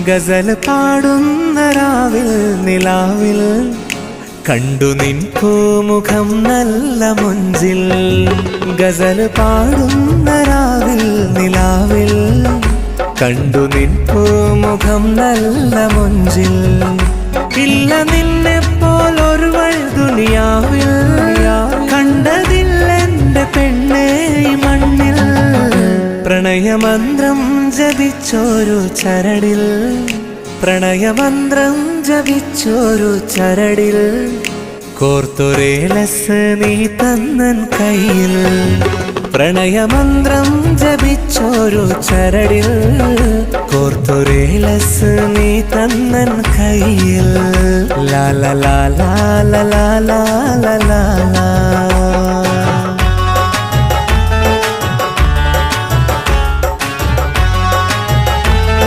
ഗസൽ പാടുന്ന രാവിൽ നിലാവിൽ കണ്ടു നിൻ പൂമുഖം നല്ല മുഞ്ചിൽ. ഗസൽ പാടുന്ന രാവിൽ നിലാവിൽ കണ്ടു നിൻ പൂമുഖം നല്ല മുഞ്ചിൽ. ഇല്ല നിന്നെ പോലൊരുവൾ ദുനിയാവിൽ കണ്ടതില്ലെന്റെ പെണ്ണേ ഈ മണ്ണിൽ. പ്രണയമന്ത്രം ജപിച്ചൊരു ചരടിൽ, പ്രണയമന്ത്രം ജപിച്ചൊരു ചരടിൽ കോർത്തൊരേലസ് നീ തന്നൻ കയ്യിൽ. പ്രണയമന്ത്രം ജപിച്ചൊരു ചരടിൽ കോർത്തൊരേലസ് നീ തന്നൻ കയ്യിൽ. ലാ ലാ ലാ ലാ ലാ ലാ ലാ ലാ.